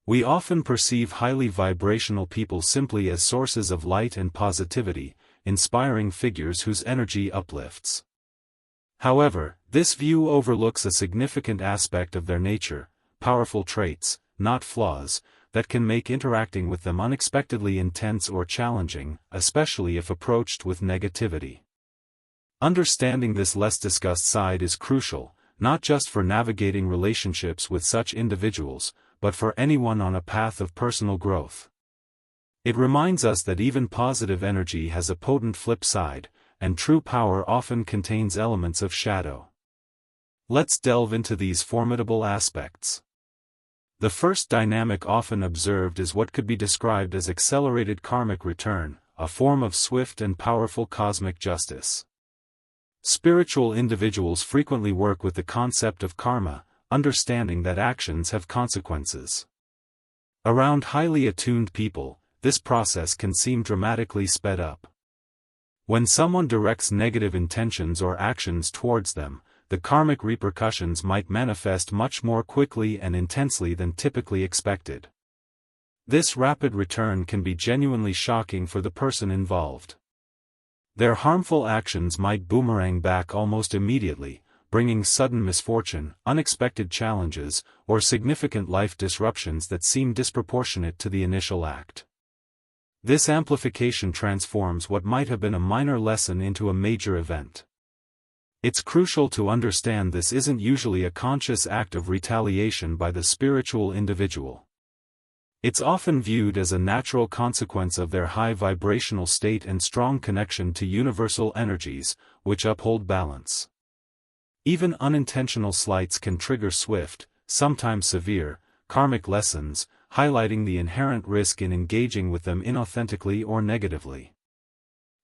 We often perceive highly vibrational people simply as sources of light and positivity, inspiring figures whose energy uplifts. However, this view overlooks a significant aspect of their nature, powerful traits, not flaws, that can make interacting with them unexpectedly intense or challenging, especially if approached with negativity. Understanding this less discussed side is crucial, not just for navigating relationships with such individuals, but for anyone on a path of personal growth. It reminds us that even positive energy has a potent flip side, and true power often contains elements of shadow. Let's delve into these formidable aspects. The first dynamic often observed is what could be described as accelerated karmic return, a form of swift and powerful cosmic justice. Spiritual individuals frequently work with the concept of karma, understanding that actions have consequences. Around highly attuned people, this process can seem dramatically sped up. When someone directs negative intentions or actions towards them, the karmic repercussions might manifest much more quickly and intensely than typically expected. This rapid return can be genuinely shocking for the person involved. Their harmful actions might boomerang back almost immediately, bringing sudden misfortune, unexpected challenges, or significant life disruptions that seem disproportionate to the initial act. This amplification transforms what might have been a minor lesson into a major event. It's crucial to understand this isn't usually a conscious act of retaliation by the spiritual individual. It's often viewed as a natural consequence of their high vibrational state and strong connection to universal energies, which uphold balance. Even unintentional slights can trigger swift, sometimes severe, karmic lessons, highlighting the inherent risk in engaging with them inauthentically or negatively.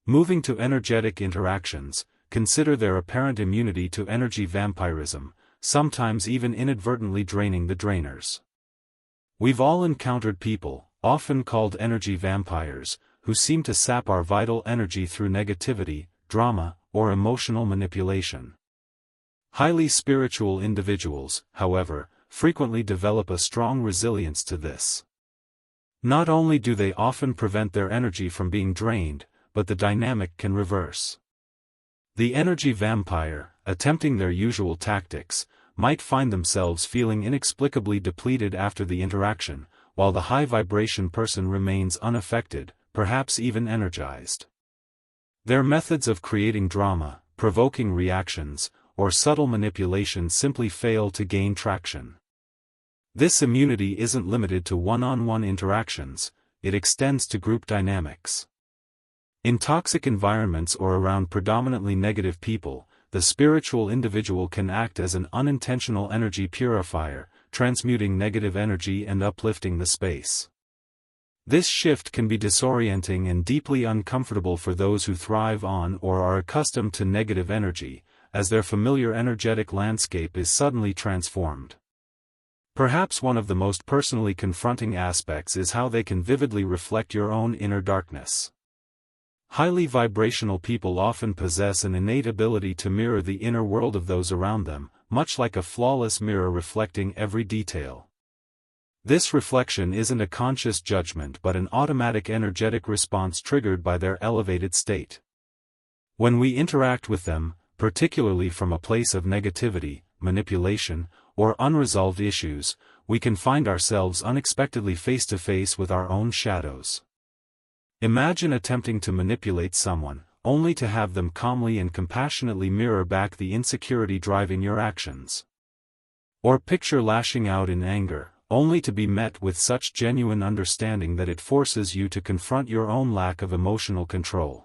Moving to energetic interactions, consider their apparent immunity to energy vampirism, sometimes even inadvertently draining the drainers. We've all encountered people, often called energy vampires, who seem to sap our vital energy through negativity, drama, or emotional manipulation. Highly spiritual individuals, however, frequently develop a strong resilience to this. Not only do they often prevent their energy from being drained, but the dynamic can reverse. The energy vampire, attempting their usual tactics, might find themselves feeling inexplicably depleted after the interaction, while the high-vibration person remains unaffected, perhaps even energized. Their methods of creating drama, provoking reactions, or subtle manipulation simply fail to gain traction. This immunity isn't limited to one-on-one interactions, it extends to group dynamics. In toxic environments or around predominantly negative people, the spiritual individual can act as an unintentional energy purifier, transmuting negative energy and uplifting the space. This shift can be disorienting and deeply uncomfortable for those who thrive on or are accustomed to negative energy, as their familiar energetic landscape is suddenly transformed. Perhaps one of the most personally confronting aspects is how they can vividly reflect your own inner darkness. Highly vibrational people often possess an innate ability to mirror the inner world of those around them, much like a flawless mirror reflecting every detail. This reflection isn't a conscious judgment but an automatic energetic response triggered by their elevated state. When we interact with them, particularly from a place of negativity, manipulation, or unresolved issues, we can find ourselves unexpectedly face to face with our own shadows. Imagine attempting to manipulate someone, only to have them calmly and compassionately mirror back the insecurity driving your actions. Or picture lashing out in anger, only to be met with such genuine understanding that it forces you to confront your own lack of emotional control.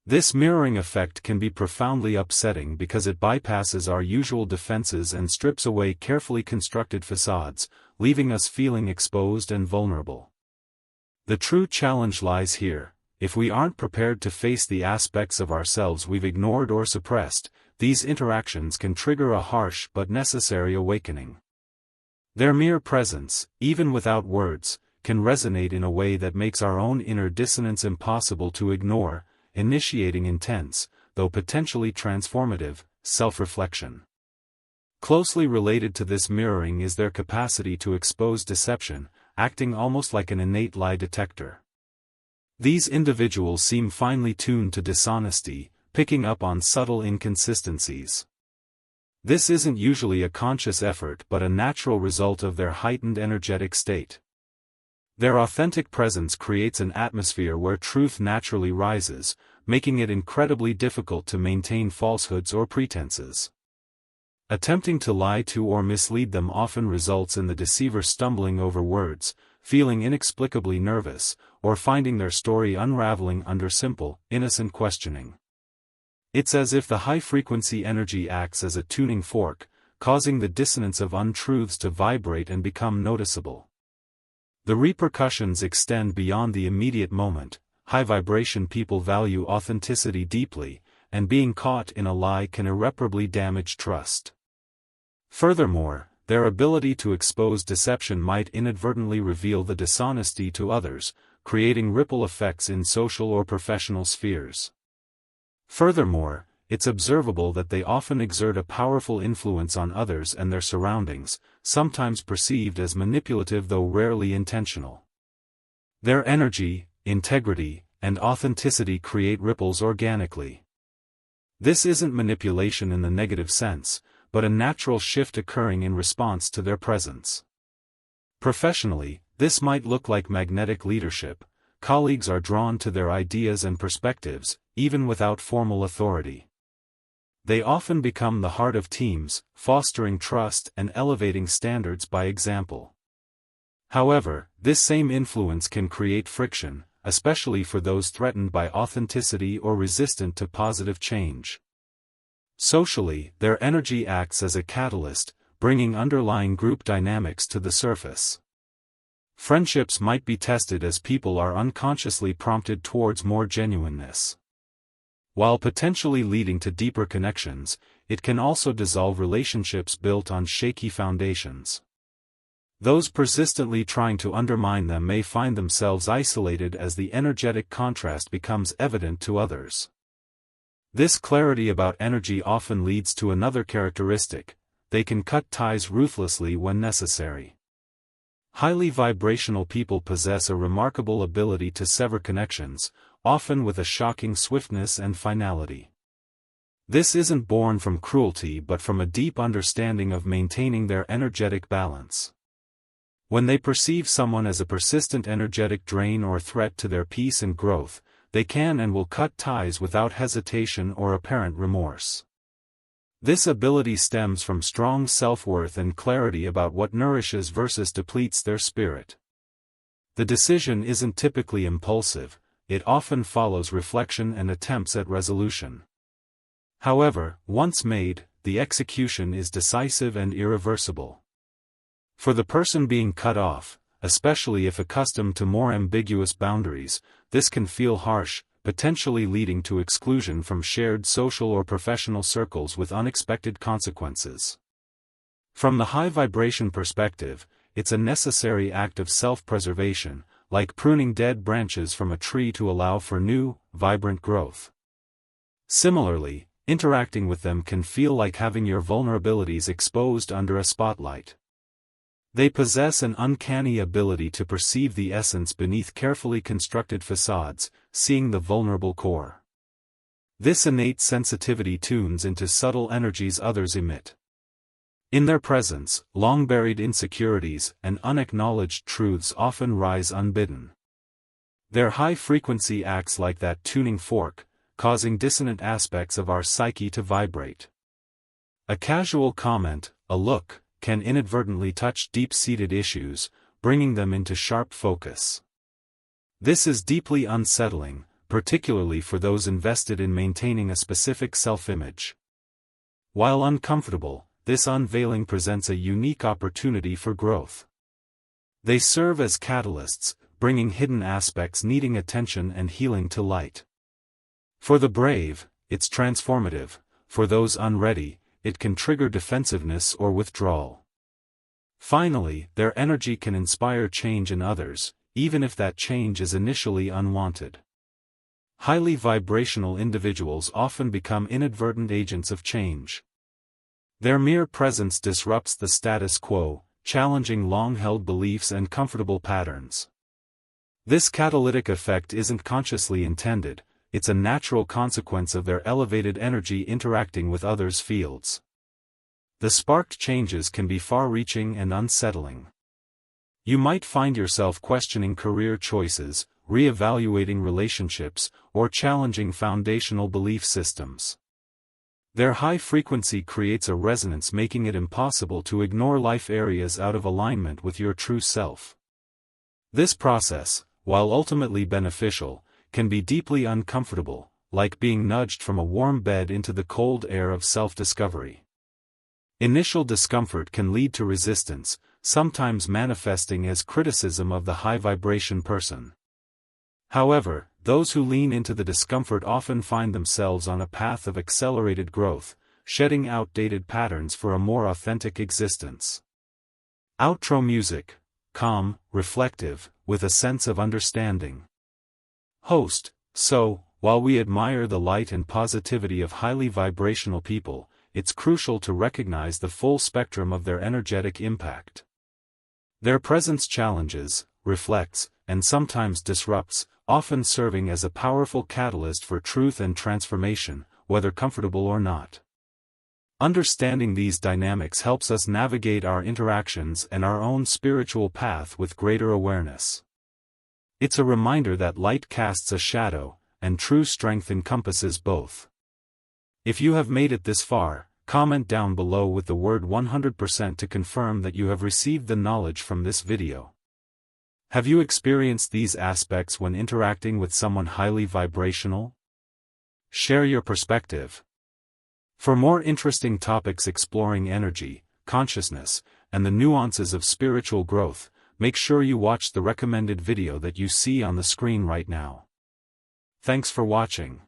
This mirroring effect can be profoundly upsetting because it bypasses our usual defenses and strips away carefully constructed facades, leaving us feeling exposed and vulnerable. The true challenge lies here: if we aren't prepared to face the aspects of ourselves we've ignored or suppressed, these interactions can trigger a harsh but necessary awakening. Their mere presence, even without words, can resonate in a way that makes our own inner dissonance impossible to ignore, initiating intense, though potentially transformative, self-reflection. Closely related to this mirroring is their capacity to expose deception, acting almost like an innate lie detector. These individuals seem finely tuned to dishonesty, picking up on subtle inconsistencies. This isn't usually a conscious effort but a natural result of their heightened energetic state. Their authentic presence creates an atmosphere where truth naturally rises, making it incredibly difficult to maintain falsehoods or pretenses. Attempting to lie to or mislead them often results in the deceiver stumbling over words, feeling inexplicably nervous, or finding their story unraveling under simple, innocent questioning. It's as if the high-frequency energy acts as a tuning fork, causing the dissonance of untruths to vibrate and become noticeable. The repercussions extend beyond the immediate moment. High-vibration people value authenticity deeply, and being caught in a lie can irreparably damage trust. Furthermore, their ability to expose deception might inadvertently reveal the dishonesty to others, creating ripple effects in social or professional spheres. Furthermore, it's observable that they often exert a powerful influence on others and their surroundings, sometimes perceived as manipulative though rarely intentional. Their energy, integrity, and authenticity create ripples organically. This isn't manipulation in the negative sense, but a natural shift occurring in response to their presence. Professionally, this might look like magnetic leadership. Colleagues are drawn to their ideas and perspectives, even without formal authority. They often become the heart of teams, fostering trust and elevating standards by example. However, this same influence can create friction, especially for those threatened by authenticity or resistant to positive change. Socially, their energy acts as a catalyst, bringing underlying group dynamics to the surface. Friendships might be tested as people are unconsciously prompted towards more genuineness. While potentially leading to deeper connections, it can also dissolve relationships built on shaky foundations. Those persistently trying to undermine them may find themselves isolated as the energetic contrast becomes evident to others. This clarity about energy often leads to another characteristic: they can cut ties ruthlessly when necessary. Highly vibrational people possess a remarkable ability to sever connections, often with a shocking swiftness and finality. This isn't born from cruelty but from a deep understanding of maintaining their energetic balance. When they perceive someone as a persistent energetic drain or threat to their peace and growth, they can and will cut ties without hesitation or apparent remorse. This ability stems from strong self-worth and clarity about what nourishes versus depletes their spirit. The decision isn't typically impulsive, it often follows reflection and attempts at resolution. However, once made, the execution is decisive and irreversible. For the person being cut off, especially if accustomed to more ambiguous boundaries, this can feel harsh, potentially leading to exclusion from shared social or professional circles with unexpected consequences. From the high-vibration perspective, it's a necessary act of self-preservation, like pruning dead branches from a tree to allow for new, vibrant growth. Similarly, interacting with them can feel like having your vulnerabilities exposed under a spotlight. They possess an uncanny ability to perceive the essence beneath carefully constructed facades, seeing the vulnerable core. This innate sensitivity tunes into subtle energies others emit. In their presence, long-buried insecurities and unacknowledged truths often rise unbidden. Their high frequency acts like that tuning fork, causing dissonant aspects of our psyche to vibrate. A casual comment, a look, can inadvertently touch deep-seated issues, bringing them into sharp focus. This is deeply unsettling, particularly for those invested in maintaining a specific self-image. While uncomfortable, this unveiling presents a unique opportunity for growth. They serve as catalysts, bringing hidden aspects needing attention and healing to light. For the brave, it's transformative; for those unready, it can trigger defensiveness or withdrawal. Finally, their energy can inspire change in others, even if that change is initially unwanted. Highly vibrational individuals often become inadvertent agents of change. Their mere presence disrupts the status quo, challenging long-held beliefs and comfortable patterns. This catalytic effect isn't consciously intended, it's a natural consequence of their elevated energy interacting with others' fields. The sparked changes can be far-reaching and unsettling. You might find yourself questioning career choices, re-evaluating relationships, or challenging foundational belief systems. Their high frequency creates a resonance, making it impossible to ignore life areas out of alignment with your true self. This process, while ultimately beneficial, can be deeply uncomfortable, like being nudged from a warm bed into the cold air of self-discovery. Initial discomfort can lead to resistance, sometimes manifesting as criticism of the high-vibration person. However, those who lean into the discomfort often find themselves on a path of accelerated growth, shedding outdated patterns for a more authentic existence. Outro music: calm, reflective, with a sense of understanding. Host: so, while we admire the light and positivity of highly vibrational people, it's crucial to recognize the full spectrum of their energetic impact. Their presence challenges, reflects, and sometimes disrupts, often serving as a powerful catalyst for truth and transformation, whether comfortable or not. Understanding these dynamics helps us navigate our interactions and our own spiritual path with greater awareness. It's a reminder that light casts a shadow, and true strength encompasses both. If you have made it this far, comment down below with the word 100% to confirm that you have received the knowledge from this video. Have you experienced these aspects when interacting with someone highly vibrational? Share your perspective. For more interesting topics exploring energy, consciousness, and the nuances of spiritual growth, make sure you watch the recommended video that you see on the screen right now. Thanks for watching.